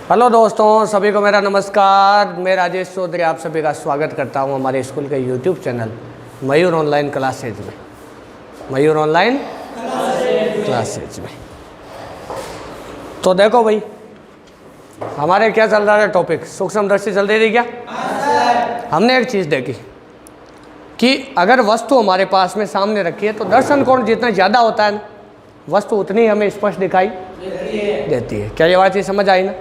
Hello दोस्तों, सभी को मेरा नमस्कार। मैं राजेश चौधरी आप सभी का स्वागत करता हूं हमारे स्कूल के यूट्यूब चैनल मयूर ऑनलाइन क्लासेज में। मयूर ऑनलाइन क्लासेज में तो देखो भाई, हमारे क्या चल रहा है टॉपिक, सूक्ष्मदर्शी चल रही थी क्या? हमने एक चीज़ देखी कि अगर वस्तु हमारे पास में सामने रखी है तो दर्शन कोण जितना ज़्यादा होता है ना, वस्तु उतनी हमें स्पष्ट दिखाई देती है। क्या ये बात चीज़ समझ आई ना?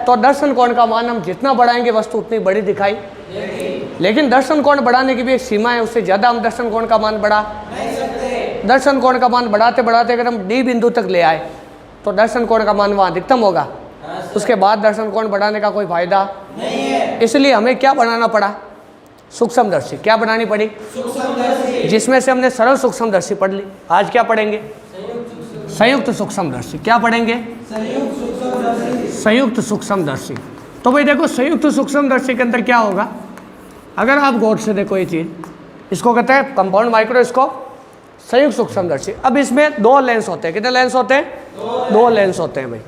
तो दर्शन कोण का मान हम जितना बढ़ाएंगे वस्तु उतनी बड़ी दिखाई, लेकिन दर्शन कोण बढ़ाने की भी एक सीमा है, उससे ज़्यादा हम दर्शन कोण का मान बढ़ा नहीं सकते। दर्शन कोण का मान बढ़ाते बढ़ाते अगर हम डी बिंदु तक ले आए तो दर्शन कोण का मान वहाँ अधिकतम होगा। उसके बाद दर्शन कोण बढ़ाने का कोई फायदा नहीं है। इसलिए हमें क्या बनाना पड़ा? सूक्ष्मदर्शी। क्या बनानी पड़ी? सूक्ष्मदर्शी, जिसमें से हमने सरल सूक्ष्मदर्शी पढ़ ली। आज क्या पढ़ेंगे? संयुक्त सूक्ष्मदर्शी। क्या पढ़ेंगे? संयुक्त सूक्ष्मदर्शी। तो भाई देखो, संयुक्त सूक्ष्मदर्शी के अंदर क्या होगा, अगर आप गौर से देखो ये चीज़, इसको कहते हैं कंपाउंड माइक्रोस्कोप, संयुक्त सूक्ष्मदर्शी। अब इसमें दो लेंस होते हैं। कितने लेंस होते हैं? दो लेंस होते हैं भाई।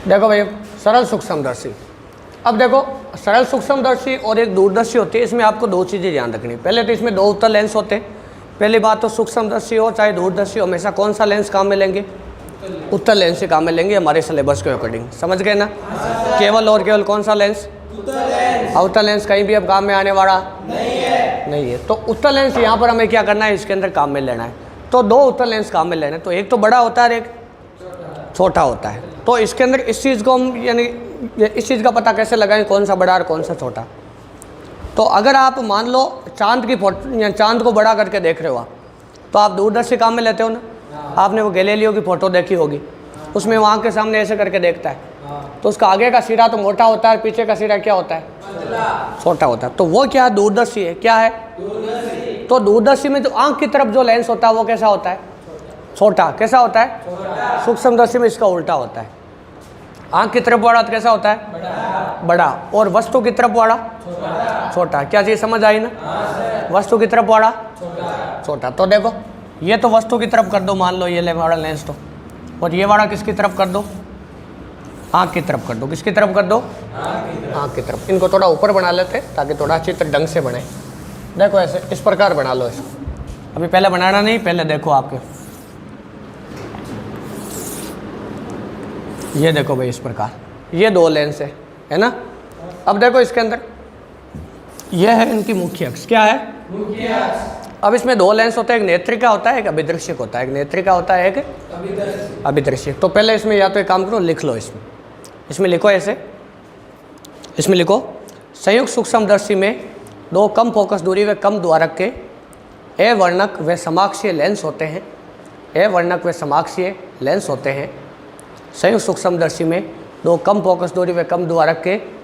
देखो भाई, सरल सूक्ष्मदर्शी। अब देखो, सरल सूक्ष्मदर्शी और एक दूरदर्शी होती है। इसमें आपको दो चीज़ें ध्यान रखनी। पहले तो इसमें दो उत्तल लेंस होते हैं। पहली बात तो सूक्ष्मदर्शी हो चाहे दूरदर्शी हो, हमेशा कौन सा लेंस काम में लेंगे? उत्तल लेंस से काम में लेंगे हमारे सिलेबस के अकॉर्डिंग। समझ गए ना? केवल और केवल कौन सा लेंस? उत्तल लेंस। कहीं भी अब काम में आने वाला नहीं है। तो उत्तल लेंस यहाँ पर हमें क्या करना है, इसके अंदर काम में लेना है। तो दो उत्तल लेंस काम में लेना है। तो एक तो बड़ा होता है और एक छोटा होता है। तो इसके अंदर इस चीज़ को हम यानी इस चीज़ का पता कैसे लगाएं कौन सा बड़ा और कौन सा छोटा? तो अगर आप मान लो चांद की फोटो या चांद को बड़ा करके देख रहे हो आप, तो आप दूरदर्शी काम में लेते हो ना। आपने वो गैलीलियो की फ़ोटो देखी होगी, उसमें वहाँ के सामने ऐसे करके देखता है तो उसका आगे का सिरा तो मोटा होता है, पीछे का सिरा क्या होता है? छोटा होता है। तो वो क्या है? दूरदर्शी है। क्या है? तो दूरदर्शी में जो आँख की तरफ जो लेंस होता है वो कैसा होता है? छोटा। कैसा होता है? सूक्ष्मदर्शी में इसका उल्टा होता है। आँख की तरफ वाला कैसा होता है? बड़ा। और वस्तु की तरफ वाला छोटा। क्या चीज़ समझ आई ना? वस्तु की तरफ वाला छोटा। तो देखो, ये तो वस्तु की तरफ कर दो, मान लो ये ले वाला लेंस तो, और ये वाला किसकी तरफ कर दो? आँख की तरफ कर दो। किसकी तरफ कर दो? आँख की तरफ। इनको थोड़ा ऊपर बना लेते ताकि थोड़ा चित्र ढंग से बने। देखो ऐसे इस प्रकार बना लो इसको। अभी पहले बनाना नहीं, पहले देखो आपके, ये देखो भाई इस प्रकार, ये दो लेंस है ना। अब देखो इसके अंदर ये है इनकी मुख्य अक्ष। क्या है? मुख्य अक्ष। अब इसमें दो लेंस होते हैं, एक नेत्रिका होता है, एक अभिदृश्यक होता है। एक नेत्रिका होता है, एक अभिदृश्यक। तो पहले इसमें या तो एक काम करो, लिख लो इसमें लिखो ऐसे, इसमें लिखो संयुक्त सूक्ष्मदर्शी में दो कम फोकस दूरी व कम द्वारक के ए वर्णक व समाक्षीय लेंस होते हैं। ए वर्णक व समाक्षीय लेंस होते हैं। संयुक्त सूक्ष्मदर्शी में दो कम फोकस दूरी व कम द्वारक के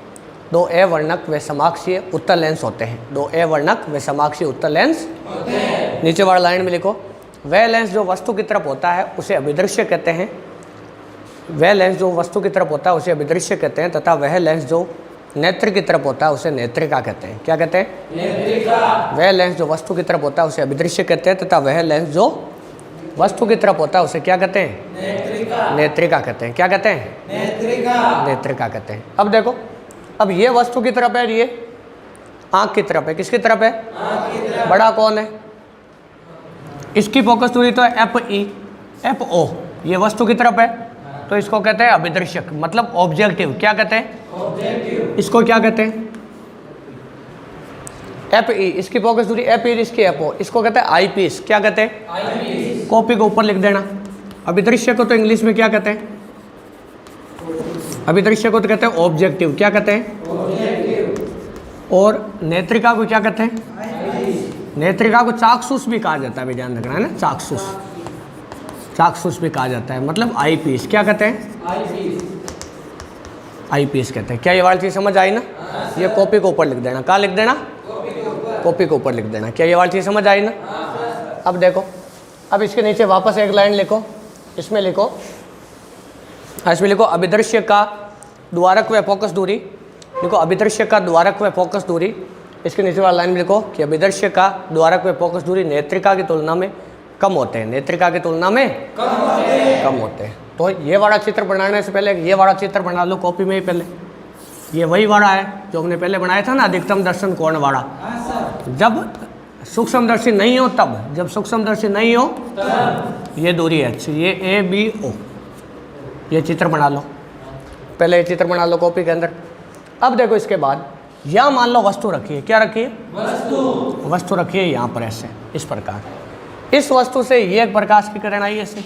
दो ए वर्णक व समाक्षीय उत्तल लेंस होते हैं। दो ए वर्णक व समाक्षीय उत्तल लेंस होते हैं। नीचे वाला लाइन में लिखो, वह लेंस जो वस्तु की तरफ होता है उसे अभिदृश्य कहते हैं। वह लेंस जो वस्तु की तरफ होता है उसे अभिदृश्य कहते हैं, तथा वह लेंस जो नेत्र की तरफ होता है उसे नेत्रिका कहते हैं। क्या कहते हैं? नेत्रिका। वह लेंस जो वस्तु की तरफ होता है उसे अभिदृश्य कहते हैं, तथा वह लेंस जो वस्तु की तरफ होता है उसे क्या कहते हैं? नेत्रिका। नेत्रिका कहते हैं। क्या कहते हैं? नेत्रिका। नेत्रिका कहते हैं। अब देखो, अब ये वस्तु की तरफ है, ये आँख की तरफ है। किसकी तरफ है? आँख की तरफ। बड़ा कौन है? इसकी फोकस दूरी तो है FO, ये वस्तु की तरफ है, तो इसको कहते हैं अभिदृश्यक, मतलब ऑब्जेक्टिव। क्या कहते हैं? ऑब्जेक्टिव। इसको क्या कहते हैं? FE, इसकी फोकस दूरी FE, इसकी FO, इसको कहते हैं आईपीस। क्या कहते हैं? आईपीस। कॉपी को ऊपर लिख देना। अभिदृश्य को तो इंग्लिश में क्या कहते हैं? अभिदृश्य को तो कहते हैं ऑब्जेक्टिव। क्या कहते हैं? ऑब्जेक्टिव। और नेत्रिका को क्या कहते हैं? नेत्रिका को चाक्षुष भी कहा जाता है, ध्यान रखना है ना। चाक्षुष भी कहा जाता है, मतलब आईपीस। क्या कहते हैं? आईपीस कहते हैं। क्या ये वाली चीज़ समझ आई ना? ये कॉपी को ऊपर लिख देना। कहाँ लिख देना? कॉपी को ऊपर लिख देना। क्या ये वाली चीज़ समझ आई ना? अब देखो, अब इसके नीचे वापस एक लाइन लिखो, इसमें लिखो अभिदृश्य का द्वारक व फोकस दूरी। लिखो अभिदृश्य का द्वारक व फोकस दूरी। इसके नीचे वाला लाइन में लिखो कि अभिदृश्य का द्वारक व फोकस दूरी नेत्रिका की तुलना में कम होते हैं। नेत्रिका की तुलना में कम होते हैं। तो ये वाला चित्र बनाने से पहले ये वाला चित्र बना लो कॉपी में ही पहले। ये वही वाला है जो हमने पहले बनाया था ना, अधिकतम दर्शन कोण वाला। जब सूक्ष्मदर्शी नहीं हो तब, जब सूक्ष्मदर्शी नहीं हो ये दूरी h, ये ABO, ये चित्र बना लो पहले, ये चित्र बना लो कॉपी के अंदर। अब देखो इसके बाद यहाँ मान लो वस्तु रखिए, क्या रखिए? वस्तु रखिए यहाँ पर ऐसे, इस प्रकार। इस वस्तु से ये एक प्रकाश की किरण आई ऐसे,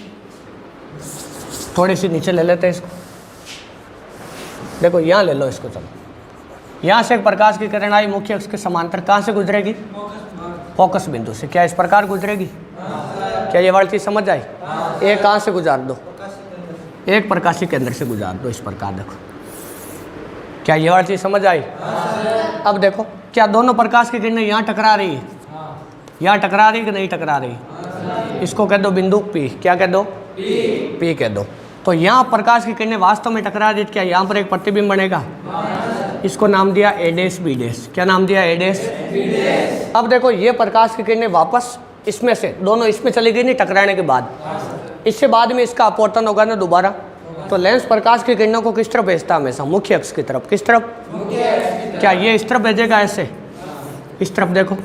थोड़ी सी नीचे ले लेते हैं इसको। देखो यहाँ ले लो इसको, चलो यहाँ से एक प्रकाश की किरण आई मुख्य अक्ष के समांतर, कहाँ से गुजरेगी? फोकस बिंदु से। क्या इस प्रकार गुजरेगी? क्या ये वाली चीज समझ आई? एक कहाँ से गुजार दो? एक प्रकाशी केंद्र से गुजार दो, इस प्रकार। देखो क्या ये वाली चीज समझ आई? अब देखो क्या दोनों प्रकाश की किरणें यहाँ टकरा रही है? यहाँ टकरा रही कि नहीं टकरा रही? इसको कह दो बिंदु P। क्या कह दो? P कह दो। तो यहाँ प्रकाश की किरणें वास्तव में टकरा रही, क्या यहाँ पर एक प्रतिबिंब बनेगा? इसको नाम दिया A डैश B डैश। क्या नाम दिया? A dash B dash. अब देखो ये प्रकाश की किरणें वापस इसमें से, दोनों इसमें चली गई नहीं टकराने के बाद, इससे बाद में इसका अपवर्तन होगा ना दोबारा। तो लेंस प्रकाश की किरणों को किस तरफ भेजता है? हमेशा मुख्य अक्ष की तरफ। किस तरफ? क्या ये इस तरफ भेजेगा ऐसे? इस तरफ देखो।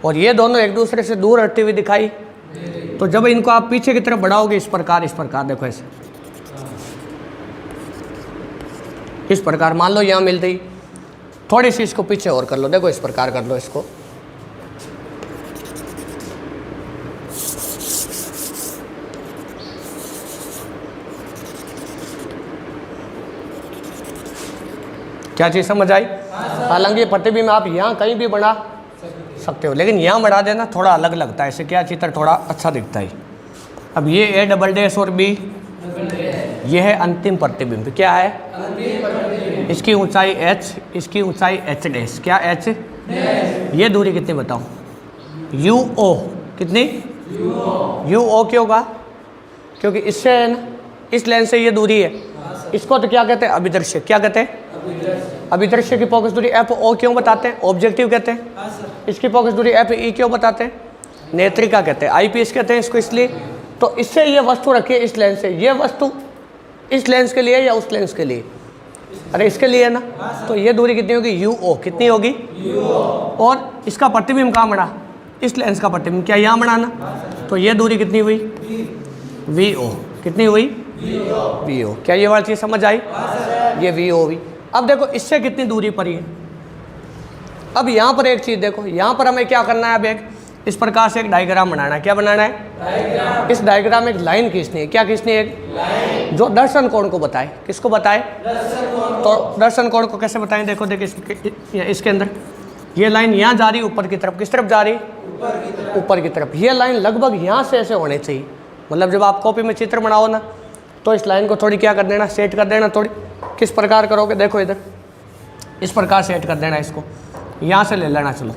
और ये दोनों एक दूसरे से दूर हटती हुई दिखाई, तो जब इनको आप पीछे की तरफ बढ़ाओगे इस प्रकार, इस प्रकार देखो ऐसे, इस प्रकार। मान लो यहाँ मिल गई, थोड़ी सी इसको पीछे और कर लो, देखो इस प्रकार कर लो इसको। क्या चीज़ समझ आई? हालांकि ये प्रतिबिंब आप यहाँ कहीं भी बना सकते हो, लेकिन यहाँ बढ़ा देना थोड़ा अलग लगता है, इससे क्या चित्र थोड़ा अच्छा दिखता है। अब ये A डबल डैश और B, ये है अंतिम प्रतिबिंब। क्या है? इसकी ऊंचाई h, इसकी ऊंचाई h डैश। क्या h? ये दूरी कितनी बताओ? UO। कितनी? UO क्यों होगा? क्योंकि इससे है ना, इस लेंस से ये दूरी है, इसको तो क्या कहते हैं? अभिदृश्य। क्या कहते हैं? अभिदृश्य की फोकस दूरी FO क्यों बताते हैं? ऑब्जेक्टिव कहते हैं। इसकी फोकस दूरी FE क्यों बताते हैं? नेत्रिका कहते हैं, आईपीएस कहते हैं इसको। इसलिए तो इससे ये वस्तु रखिए इस लेंस से, ये वस्तु इस लेंस के लिए या उस लेंस के लिए? अरे इसके लिए है ना। तो ये दूरी कितनी होगी? UO। कितनी होगी? और इसका प्रतिबिंब कहाँ बना? इस लेंस का प्रतिबिंब क्या यहाँ बना ना? तो ये दूरी कितनी हुई? VO। कितनी हुई? VO। क्या ये वाली चीज़ समझ आई? ये VO हुई। अब देखो इससे कितनी दूरी पर ही है। अब यहाँ पर एक चीज़ देखो, यहाँ पर हमें क्या करना है? अब एक इस प्रकार से एक डायग्राम बनाना है। क्या बनाना है? डायग्राम। इस डायग्राम में एक लाइन खींचनी है। क्या खींचनी है? एक लाइन जो दर्शन कोण को बताए। किसको बताए? दर्शन कोण। तो दर्शन कोण को कैसे बताएं? देखो देखो इसके अंदर ये लाइन यहाँ जा रही ऊपर की तरफ। किस तरफ जा रही? ऊपर की तरफ। ऊपर की तरफ। ये लाइन लगभग यहाँ से ऐसे होने चाहिए। मतलब जब आप कॉपी में चित्र बनाओ ना, तो इस लाइन को थोड़ी क्या कर देना? सेट कर देना थोड़ी। किस प्रकार करोगे? देखो इधर इस प्रकार सेट कर देना इसको, यहाँ से ले लेना। चलो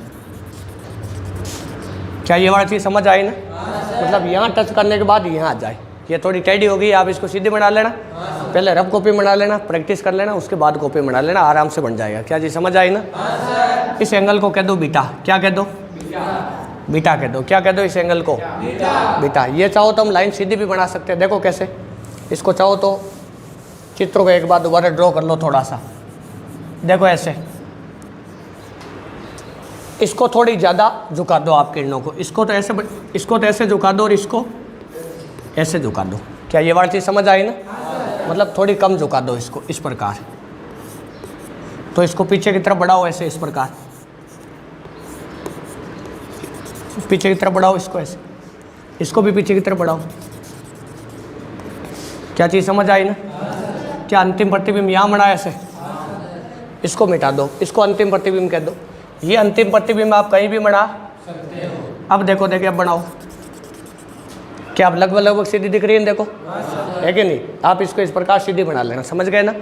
क्या ये वाली चीज़ समझ आई ना? मतलब यहाँ टच करने के बाद यहाँ आ जाए। ये थोड़ी टेढ़ी होगी, आप इसको सीधी बना लेना। पहले रफ कॉपी बना लेना, प्रैक्टिस कर लेना, उसके बाद कॉपी बना लेना, आराम से बन जाएगा। क्या चीज़ समझ आई ना? इस एंगल को कह दो बीटा। क्या कह दो? बीटा कह दो। क्या कह दो इस एंगल को? बीटा। ये चाहो तो हम लाइन सीधी भी बना सकते हैं। देखो कैसे, इसको चाहो तो चित्रों को एक बार दोबारा ड्रॉ कर लो थोड़ा सा। देखो ऐसे, इसको थोड़ी ज़्यादा झुका दो आप किरणों को। इसको तो ऐसे झुका दो और इसको ऐसे झुका दो। क्या ये वाली चीज़ समझ आई ना? मतलब थोड़ी कम झुका दो इसको, इस प्रकार। तो इसको पीछे की तरफ बढ़ाओ ऐसे, इस प्रकार पीछे की तरफ बढ़ाओ इसको ऐसे, इसको भी पीछे की तरफ बढ़ाओ। क्या चीज़ समझ आई ना? क्या अंतिम प्रतिबिंब यहाँ बना ऐसे? इसको मिटा दो, इसको अंतिम प्रतिबिंब कह दो। ये अंतिम प्रतिबिंब आप कहीं भी बना सकते हो। अब देखो देखिए, अब बनाओ। क्या अब लगभग सीधी दिख रही है? देखो है कि नहीं? आप इसको इस प्रकार सीधी बना लेना। समझ गए ना?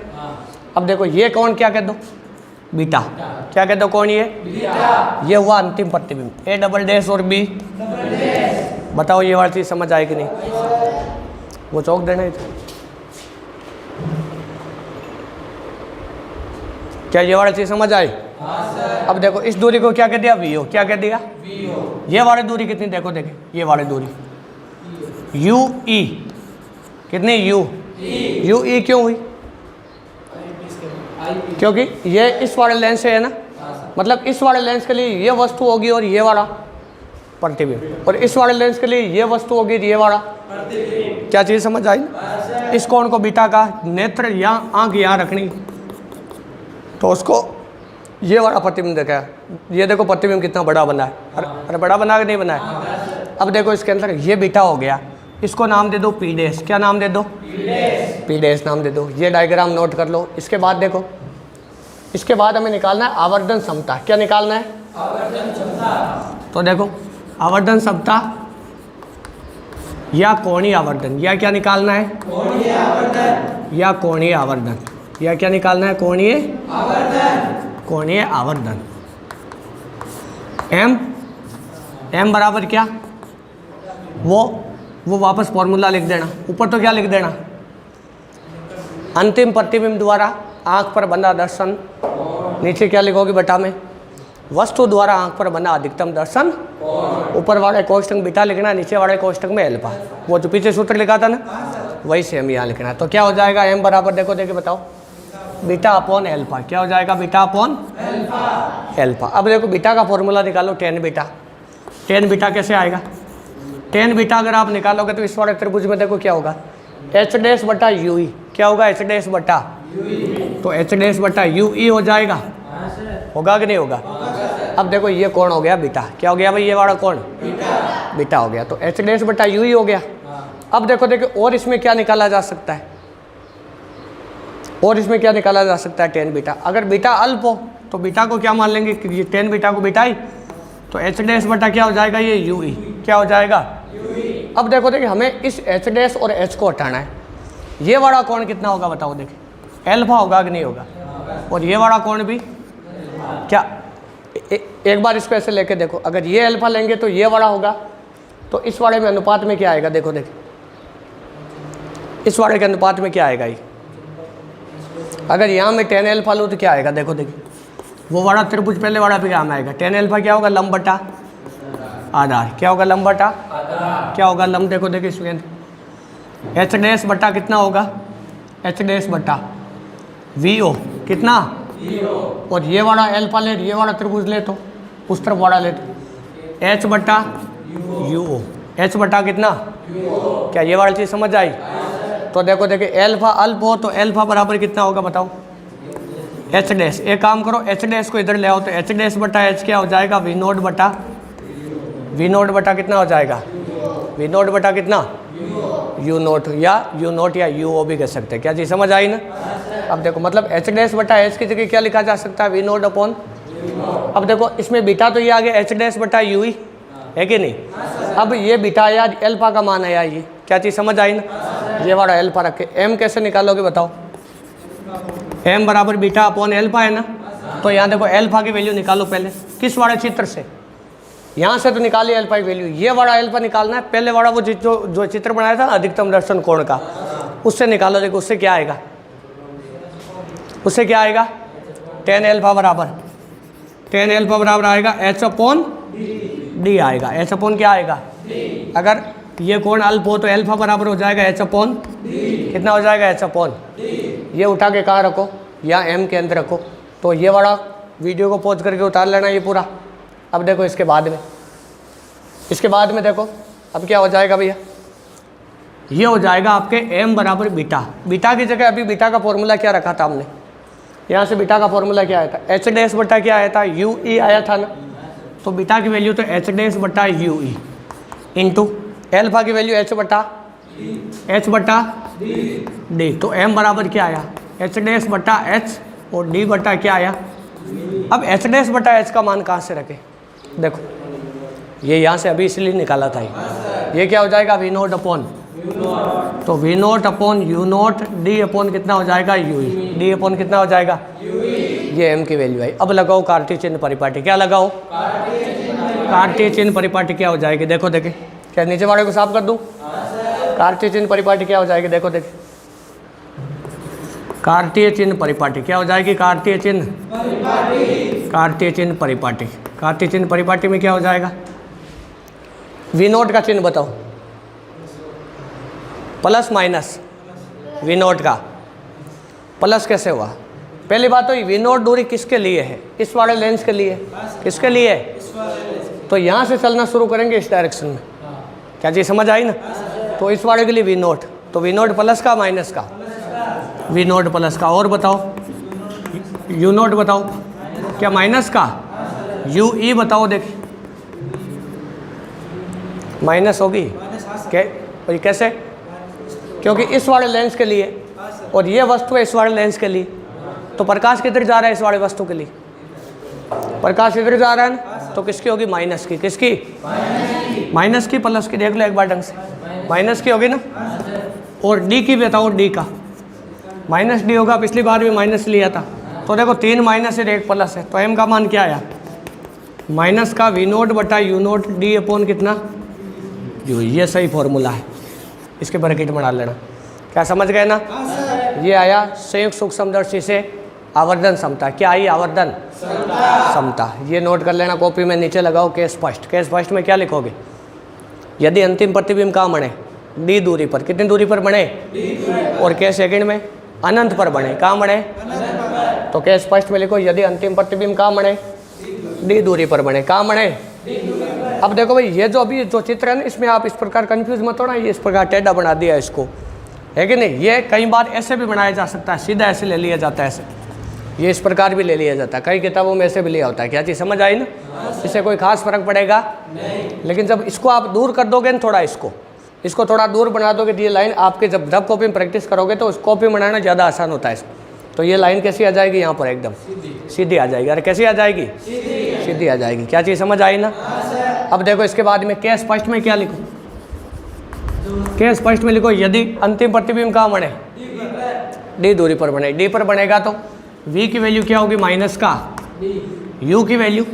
अब देखो ये कौन? क्या कह दो? बीटा। क्या कह दो? कौन? ये बीटा। ये हुआ अंतिम प्रतिबिंब। A डबल डैश और B। बताओ ये वाली चीज़ समझ आए कि नहीं? वो चौक देना है। क्या ये वाली चीज़ समझ आई? अब देखो इस दूरी को क्या कह दिया? VO। क्या कह दिया? VO। ये वाली दूरी कितनी? देखो देखिए, ये वाली दूरी UE। कितनी? U। यू ई क्यों हुई? क्योंकि ये इस वाले लेंस से है ना, मतलब इस वाले लेंस के लिए ये वस्तु होगी और ये वाला प्रतिबिंब, और इस वाले लेंस के लिए ये वस्तु होगी ये वाला। क्या चीज़ समझ आई? इस कोण को बीटा का, नेत्र या आंख यहाँ रखनी, तो उसको ये वाला प्रतिबिंब देखा है। ये देखो प्रतिबिंब कितना बड़ा बना है, अरे बड़ा बना के नहीं बना है। अब देखो इसके अंदर ये बीटा हो गया, इसको नाम दे दो पी डैश। क्या नाम दे दो? पी डैश नाम दे दो। ये डायग्राम नोट कर लो। इसके बाद देखो, इसके बाद हमें निकालना है आवर्धन क्षमता। क्या निकालना है? आवर्धन क्षमता। तो देखो आवर्धन क्षमता या कोणीय आवर्धन, या क्या निकालना है? कोणीय आवर्धन या कोणीय आवर्धन, या क्या निकालना है? कोणीय आवर्धन। कोणीय आवर्धन एम बराबर क्या? वो वापस फॉर्मूला लिख देना। ऊपर तो क्या लिख देना? अंतिम प्रतिबिंब द्वारा आंख पर बना दर्शन। नीचे क्या लिखोगे बटा में? वस्तु द्वारा आंख पर बना अधिकतम दर्शन। ऊपर वाले कोष्टक बीटा लिखना है, नीचे वाले कोष्टक में अल्फा। वो जो पीछे सूत्र लिखा था ना, वही सेम यहाँ लिखना है। तो क्या हो जाएगा? एम बराबर देखो बताओ, बीटा अपॉन अल्फा। क्या हो जाएगा? Beta upon alpha. अब देखो बीटा का फॉर्मूला निकालो, टेन बीटा। टेन बीटा कैसे आएगा? टेन बीटा अगर आप निकालोगे तो इस वाले त्रिभुज में देखो क्या होगा? एच डैश बटा यू ई। क्या होगा? एच डैश बटा, तो एच डैश बटा यू ई हो जाएगा। होगा कि नहीं होगा? अब देखो ये कौन हो गया? बीटा। क्या हो गया भाई? ये वाला कौन? बीटा हो गया। तो एच डैश बटा यू ई हो गया। अब देखो और इसमें क्या निकाला जा सकता है? और इसमें क्या निकाला जा सकता है? Tan beta. अगर बीटा अल्प हो तो बीटा को क्या मान लेंगे कि ये टेन बीटा को बीटा ही, तो एच डैश बटा क्या हो जाएगा? ये यू ई। क्या हो जाएगा? अब देखो हमें इस एच डैश और एच को हटाना है। ये वाला कोण कितना होगा बताओ? देखिए अल्फा होगा कि नहीं होगा? और ये वाला कोण भी क्या? एक बार इसको ऐसे लेके देखो, अगर ये अल्फा लेंगे तो ये वाला होगा, तो इस वाले में अनुपात में क्या आएगा? देखो इस वाले के अनुपात में क्या आएगा? ये अगर यहाँ में टेन अल्फा लूँ तो क्या आएगा? देखो वो वाला त्रिभुज पहले वाला भी काम आएगा। टेन अल्फा क्या होगा? लंब बटा आधार। क्या होगा? लंब बटा क्या होगा? लंब। देखो इसमें एच डैश बटा कितना होगा? एच डैश बटा वी ओ कितना? और ये वाला अल्फा ले, ये वाला त्रिभुज ले तो उस तरफ वाला ले तो एच बटा यू ओ। एच बटा कितना? क्या ये वाली चीज़ समझ आई? तो देखो अल्फा अल्प हो तो अल्फा बराबर कितना होगा बताओ? H dash. एक काम करो, एच डैश को इधर ले आओ, तो एच डैश बटा एच क्या हो जाएगा? वी नोट बटा, वी नोट बटा कितना हो जाएगा? वी नोट बटा कितना? यू नोट, या यू ओ भी कह सकते हैं। क्या चीज़ समझ आई ना? अब देखो मतलब एच डैश बटा एच की जगह क्या लिखा जा सकता है? V naught upon. अब देखो इसमें बीटा तो ये आ गया एच डैश बटा यू ई, है कि नहीं? अब ये बीटा आया, अल्फा का मान आया, ये क्या चीज़ समझ आई ना? ये वाला अल्फा रखे। एम कैसे निकालोगे बताओ? एम बराबर बीटा अपॉन अल्फा है ना? तो यहाँ देखो अल्फा की वैल्यू निकालो पहले। किस वाले चित्र से? यहाँ से तो निकालिए अल्फा की वैल्यू। ये वाला अल्फा निकालना है, पहले वाला वो जो चित्र बनाया था ना अधिकतम दर्शन कोण का, उससे निकालो। देखो उससे क्या आएगा? उससे क्या आएगा? टेन अल्फा बराबर आएगा एच अपॉन डी आएगा। एच अपॉन क्या आएगा? अगर ये कोण अल्प हो तो अल्फा बराबर हो जाएगा एच अपॉन कितना हो जाएगा? H upon. ये उठा के कहाँ रखो? या एम के अंदर रखो। तो ये वाला वीडियो को पॉज करके उतार लेना ये पूरा। अब देखो इसके बाद में देखो अब क्या हो जाएगा भैया? ये हो जाएगा आपके एम बराबर बीटा। बीटा की जगह अभी बीटा का फॉर्मूला क्या रखा था हमने? यहाँ से बीटा का फॉर्मूला क्या आया था? एच डैश बटा क्या आया था? यू ई आया था ना? तो बीटा की वैल्यू तो एच डैश बटा यू ई इंटू एल्फा की वैल्यू एच बटा डी। तो एम बराबर क्या आया? एच डैश बटा एच और डी बटा क्या आया? अब एच डैश बटा एच का मान कहाँ से रखें? देखो ये यहाँ से अभी इसलिए निकाला था। ये क्या हो जाएगा? वी नोट अपॉन, तो V naught upon U naught, D upon कितना हो जाएगा? You E. डी अपॉन कितना हो जाएगा? ये एम की वैल्यू आई। अब लगाओ कार्तीय चिन्ह परिपाटी। क्या लगाओ? कार्तीय चिन्ह परिपाटी क्या हो जाएगी? देखो क्या नीचे वाले को साफ कर दूं? कार्तीय चिन्ह परिपाटी क्या हो जाएगी? देखो कार्तीय चिन्ह परिपाटी क्या हो जाएगी? कार्तीय चिन्ह परिपाटी। कार्तीय चिन्ह परिपाटी में क्या हो जाएगा? वी नोट का चिन्ह बताओ। प्लस माइनस वी नोट का प्लस कैसे हुआ? पहली बात तो वी नोट दूरी किसके लिए है? इस वाले लेंस के लिए। किसके लिए है? तो यहाँ से चलना शुरू करेंगे इस डायरेक्शन में। क्या चीज़ समझ आई ना? तो इस वाले के लिए वी नोट, तो वी नोट प्लस का माइनस का? वी नोट प्लस का। और बताओ यू नोट बताओ, क्या माइनस का? यू ई बताओ, देखिए माइनस होगी क्या? कैसे? क्योंकि इस वाले लेंस के लिए और ये वस्तु है इस वाले लेंस के लिए, तो प्रकाश किधर जा रहा है? इस वाले वस्तु के लिए प्रकाश इधर जा रहा है ना, तो किसकी होगी? माइनस की। किसकी? माइनस की प्लस की। देख लो एक बार ढंग से, माइनस की होगी ना। और डी की बताओ, डी का माइनस डी होगा, पिछली बार भी माइनस लिया था। तो देखो 3 माइनस है 1 प्लस है, तो एम का मान क्या आया? माइनस का वी नोट बटा यू नोट डी अपॉन कितना? यू। ये सही फॉर्मूला है, इसके ब्रैकेट में डाल लेना। क्या समझ गए ना? ये आया संयुक्त सूक्ष्मदर्शी से आवर्धन समता। क्या आई? आवर्धन समता। ये नोट कर लेना, कॉपी में नीचे लगाओ के स्पष्ट। के स्पष्ट में क्या लिखोगे? यदि अंतिम प्रतिबिंब कहाँ बने? डी दूरी पर। कितनी दूरी पर बने? और के सेकंड में अनंत पर बने। कहाँ बने? तो के स्पष्ट में लिखो यदि अंतिम प्रतिबिंब कहाँ बने? डी दूरी पर बने। कहाँ बने? अब देखो भाई, ये जो अभी जो चित्र है ना, इसमें आप इस प्रकार कंफ्यूज मत होना। ये इस प्रकार टेढ़ा बना दिया इसको, है कि नहीं? ये कई बार ऐसे भी बनाया जा सकता है, सीधा ऐसे ले लिया जाता है, ऐसे ये इस प्रकार भी ले लिया जाता है। कई किताबों में ऐसे भी लिया होता है। क्या चीज़ समझ आई ना? इससे कोई खास फर्क पड़ेगा नहीं। लेकिन जब इसको आप दूर कर दोगे ना, थोड़ा इसको थोड़ा दूर बना दोगे, तो ये लाइन आपके जब कॉपी में प्रैक्टिस करोगे तो उस कॉपी में बनाना ज़्यादा आसान होता है इसको। तो ये लाइन कैसी आ जाएगी? यहाँ पर एकदम सीधी आ जाएगी। अरे कैसी आ जाएगी? सीधी आ जाएगी। क्या चीज़ समझ आई ना? अब देखो इसके बाद में के स्पष्ट में क्या लिखो? के स्पष्ट में लिखो यदि अंतिम प्रतिबिंब कहाँ बने? डी दूरी पर बने। डी पर बनेगा तो v की वैल्यू क्या होगी? माइनस का u की वैल्यू।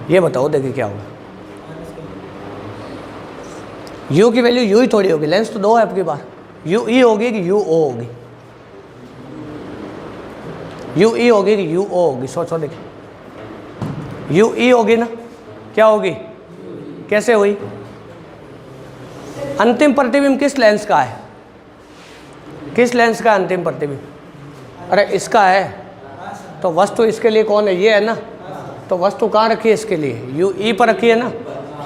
ये बताओ, देखिए क्या होगा? u की वैल्यू u ही थोड़ी होगी, लेंस तो 2 है आपकी बार। u e होगी कि u o होगी? u e होगी कि u o होगी? सोचो, देखिए u e होगी ना। क्या होगी? कैसे हुई? अंतिम प्रतिबिंब किस लेंस का है? किस लेंस का अंतिम प्रतिबिंब? अरे इसका है, तो वस्तु इसके लिए कौन है? ये है ना। तो वस्तु कहाँ रखी है? इसके लिए यू ई पर रखी है ना।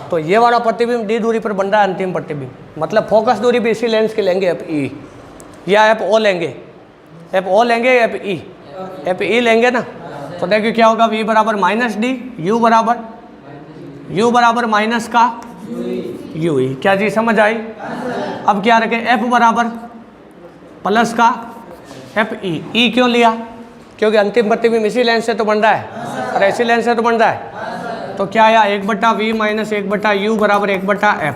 तो ये वाला प्रतिबिंब डी दूरी पर बन रहा है अंतिम प्रतिबिंब, मतलब फोकस दूरी भी इसी लेंस की लेंगे, एफ ई या एफ ओ लेंगे। एफ ओ लेंगे, एफ ई लेंगे ना। तो देखिए क्या होगा? वी बराबर माइनस डी, यू बराबर माइनस का यू ई। क्या चीज़ समझ आई? अब क्या रखें? एफ बराबर प्लस का एफ ई। ई क्यों लिया? क्योंकि अंतिम प्रतिबिंब इसी लेंस से तो बन रहा है, और इसी लेंस से तो बन रहा है। तो क्या आया? 1/v माइनस 1/u बराबर 1/f।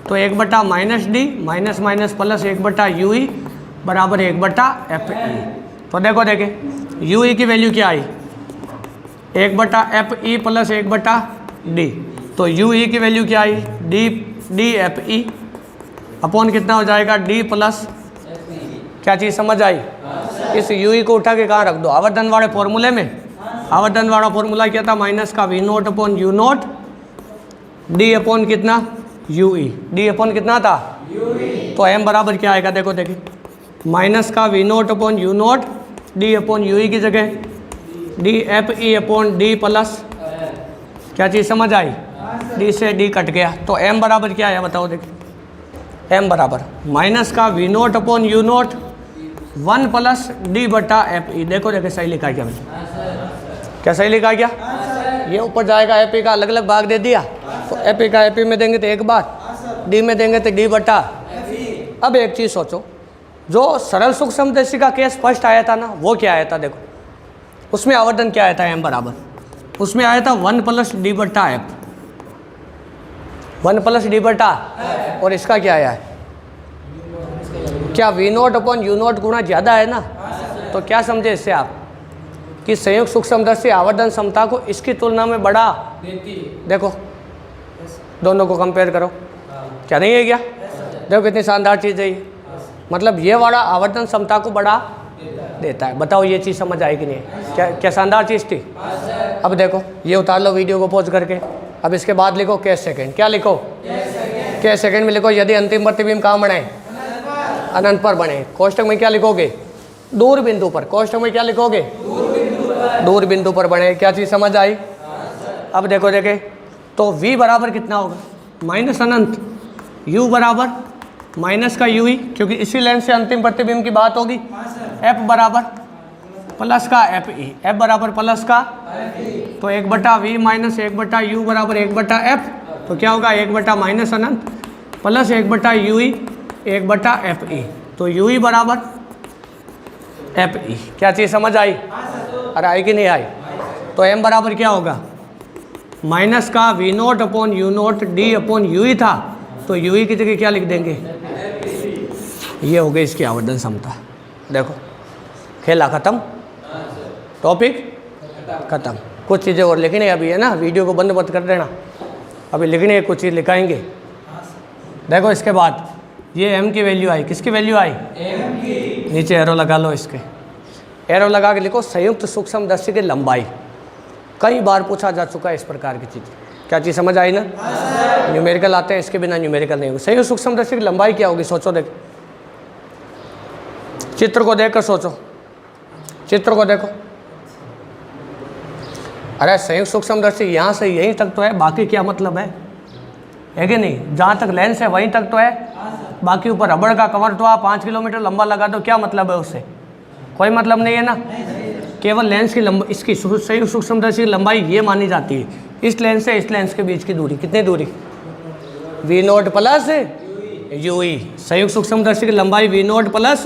तो 1/-d minus minus plus 1/u बराबर 1/f। तो देखो u की वैल्यू क्या आई? 1/f plus 1/d। तो u की वैल्यू क्या आई? d/f अपॉन कितना हो जाएगा? d plus. क्या चीज़ समझ आई? इस u को उठा के कहाँ रख दो? आवर्धन वाले फॉर्मूले में। आवर्धन वाला फॉर्मूला क्या था? माइनस का v naught upon u note d upon कितना? u e। d अपॉन कितना था? तो m बराबर क्या आएगा? देखो देखिए, माइनस का v naught upon u note d upon u की जगह d f e upon d plus. क्या चीज़ समझ आई? d से d कट गया, तो m बराबर क्या आया? बताओ देखिए, m बराबर माइनस का v naught upon u note 1 plus d/f e। देखो देखिए सही लिखा क्या? क्या सही लिखा क्या? ये ऊपर जाएगा, एफ ई का अलग अलग भाग दे दिया, तो एफ ई का एफ ई में देंगे तो एक बार, डी में देंगे तो d/। अब एक चीज़ सोचो, जो सरल सूक्ष्मदर्शी का केस फर्स्ट आया था ना, वो क्या आया था? देखो उसमें आवर्धन क्या आया था? m बराबर, उसमें आया था 1 प्लस d/f, 1 प्लस d/। और इसका क्या आया है? क्या v naught upon u naught गुना ज़्यादा है ना? तो क्या समझे इससे आप कि संयुक्त सूक्ष्मदर्शी आवर्धन समता को इसकी तुलना में बड़ा देती है। देखो दोनों को कंपेयर करो, क्या नहीं है क्या? देखो कितनी शानदार चीज़ है ये। मतलब ये वाला आवर्धन समता को बड़ा देता है। बताओ ये चीज़ समझ आई कि नहीं? क्या शानदार चीज़ थी। अब देखो ये उतार लो वीडियो को पॉज करके। अब इसके बाद लिखो केस सेकंड। क्या लिखो? क्या सेकंड में लिखो, यदि अंतिम प्रतिबिंब कहाँ बने, अनंत पर बने। कोष्टक में क्या लिखोगे, दूर बिंदु पर। कोष्टक में क्या लिखोगे, दूर बिंदु पर बने। क्या चीज़ समझ आई? अब देखो देखे तो v बराबर कितना होगा, माइनस अनंत, u बराबर माइनस का u ही, क्योंकि इसी लेंस से अंतिम प्रतिबिंब की बात होगी। f बराबर प्लस का एफ ई, एफ बराबर प्लस का, तो 1/v माइनस 1/u बराबर 1/f, तो क्या होगा 1/- अनंत प्लस 1/u 1/fe, तो u ई बराबर fe। क्या चीज़ समझ आई? अरे आई कि नहीं आई? तो m बराबर क्या होगा, माइनस का v0 upon u0 d upon u ही था, तो u ही की जगह क्या लिख देंगे, ये हो गई इसकी आवर्धन क्षमता। देखो खेला खत्म, टॉपिक खत्म। कुछ चीज़ें और लिखनी है अभी, है ना, वीडियो को बंद मत कर देना, अभी लिखनी है, कुछ चीज़ लिखाएंगे। देखो इसके बाद ये m की वैल्यू आई, किसकी वैल्यू आई, m की। नीचे एरो लगा लो, इसके एरो लगा के लिखो संयुक्त सूक्ष्मदर्शी की लंबाई। कई बार पूछा जा चुका है इस प्रकार की चीज़। क्या चीज़ समझ आई ना? न्यूमेरिकल आते हैं, इसके बिना न्यूमेरिकल नहीं होगा। संयुक्त सूक्ष्मदर्शी की लंबाई क्या होगी, सोचो, देख चित्र को देखकर सोचो, चित्र को देखो। अरे संयुक्त सूक्ष्मदर्शी यहाँ से यहीं तक तो है, बाकी क्या मतलब है कि नहीं? जहाँ तक लेंस है वहीं तक तो है, बाकी ऊपर रबड़ का कवर तो आप 5 किलोमीटर लंबा लगा दो, क्या मतलब है उससे? कोई मतलब नहीं है ना। केवल लेंस की लंबाई, इसकी संयुक्त सूक्ष्मदर्शी की लंबाई ये मानी जाती है, इस लेंस से इस लेंस के बीच की दूरी, कितनी दूरी, v0 प्लस ui। संयुक्त सूक्ष्मदर्शी की लंबाई v0 प्लस।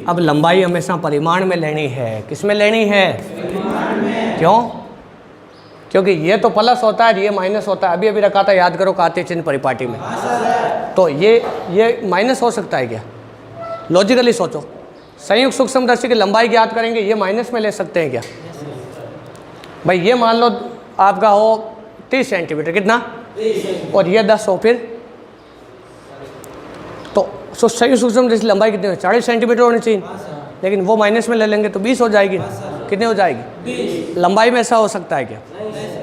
अब लंबाई हमेशा परिमाण में लेनी है, किस में लेनी है, क्यों? क्योंकि ये तो प्लस होता है, ये माइनस होता है। अभी अभी रखा था, याद करो, काते चिन्ह परिपाटी में। तो ये माइनस हो सकता है क्या? लॉजिकली सोचो, संयुक्त सूक्ष्मदर्शी की लंबाई ज्ञात करेंगे, ये माइनस में ले सकते हैं क्या? भाई ये मान लो आपका हो 30 सेंटीमीटर, कितना, और ये 10 हो, फिर तो संयुक्त सूक्ष्मदर्शी की लंबाई कितनी है, 40 सेंटीमीटर होनी चाहिए, लेकिन वो माइनस में ले लेंगे तो 20 हो जाएगी। कितनी हो जाएगी? लंबाई में ऐसा हो सकता है क्या?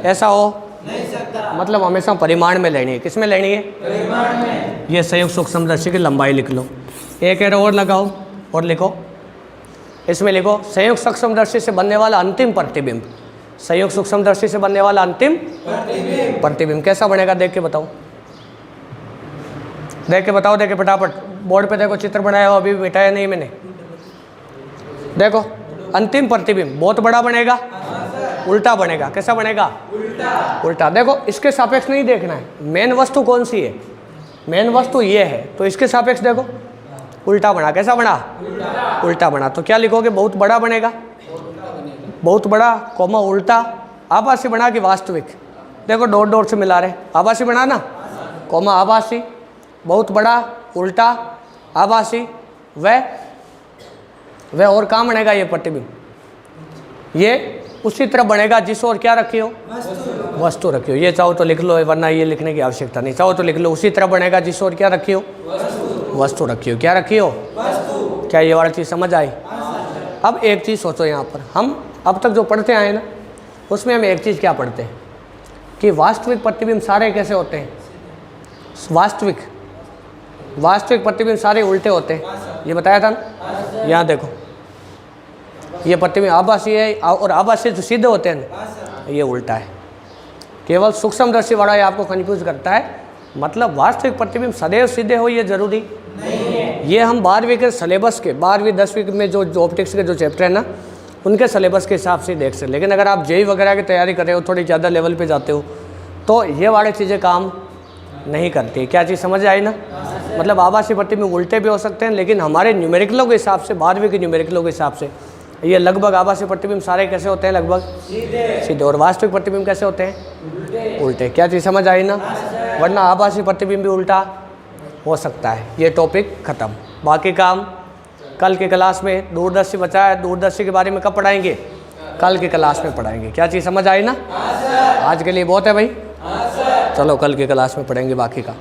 ऐसा हो नहीं सकता। मतलब हमेशा परिमाण में लेनी है, किस में लेनी है, परिमाण में। ये संयुक्त सूक्ष्मदर्शी की लंबाई लिख लो। एक एरो और लगाओ और लिखो, इसमें लिखो संयुक्त सूक्ष्मदर्शी से बनने वाला अंतिम प्रतिबिंब। संयुक्त सूक्ष्मदर्शी से बनने वाला अंतिम प्रतिबिंब कैसा बनेगा, देख के बताओ, देख के बताओ, देख के फटाफट बोर्ड पे देखो, चित्र बनाया हो, अभी मिटाया नहीं मैंने। देखो अंतिम प्रतिबिंब बहुत बड़ा बनेगा, उल्टा बनेगा। कैसा बनेगा, उल्टा। देखो इसके सापेक्ष नहीं देखना है, मेन वस्तु कौन सी है, मेन वस्तु ये है, तो इसके सापेक्ष देखो उल्टा बना। कैसा बना, उल्टा बना। तो क्या लिखोगे, बहुत बड़ा बनेगा, बहुत बड़ा कोमा उल्टा। आभासी बना कि वास्तविक, देखो डॉट डॉट से मिला रहे, आभासी बना ना, कोमा आभासी, बहुत बड़ा, उल्टा, आभासी, वह और कहाँ बनेगा ये प्रतिबिंब, ये उसी तरह बनेगा जिस और क्या रखी हो, वस्तु रखी हो। ये चाहो तो लिख लो, वरना ये लिखने की आवश्यकता नहीं, चाहो तो लिख लो, उसी तरह बनेगा जिस और क्या रखी हो, वस्तु रखी हो। क्या रखी हो, वस्तु। क्या ये वाली चीज़ समझ आई? अब एक चीज़ सोचो, यहाँ पर हम अब तक जो पढ़ते आए ना, उसमें हम एक चीज़ क्या पढ़ते हैं कि वास्तविक प्रतिबिंब सारे कैसे होते हैं, वास्तविक प्रतिबिंब सारे उल्टे होते हैं, ये बताया था ना। यहाँ देखो ये प्रतिबिंब आभासी है, और आभासी जो सीधे होते हैं ना, ये उल्टा है। केवल सूक्ष्मदर्शी वाला ये आपको कंफ्यूज करता है। मतलब वास्तविक प्रतिबिंब सदैव सीधे हो ये जरूरी नहीं है। ये हम 12वीं के सिलेबस के, 12वीं 10वीं में जो ऑप्टिक्स के जो चैप्टर है ना, उनके सिलेबस के हिसाब से देख सकते। लेकिन अगर आप जेई वगैरह की तैयारी कर रहे हो, थोड़ी ज़्यादा लेवल पे जाते हो, तो ये वाली चीज़ें काम नहीं करती। क्या चीज़ समझ आई ना? मतलब आभासी प्रतिबिंब उल्टे भी हो सकते हैं, लेकिन हमारे न्यूमेरिकलों के हिसाब से, 12वीं के न्यूमेरिकलों के हिसाब से, ये लगभग आभासी प्रतिबिंब सारे कैसे होते हैं, लगभग सीधे। और वास्तविक प्रतिबिंब कैसे होते हैं, उल्टे। क्या चीज़ समझ आई ना? वरना आभासी प्रतिबिंब भी उल्टा हो सकता है। ये टॉपिक ख़त्म। बाकी काम कल की क्लास में, दूरदर्शी बचा है, दूरदर्शी के बारे में कब पढ़ाएंगे, कल की क्लास में पढ़ाएंगे। क्या चीज़ समझ आई ना? आज के लिए बहुत है भाई, चलो कल की क्लास में पढ़ेंगे बाकी का।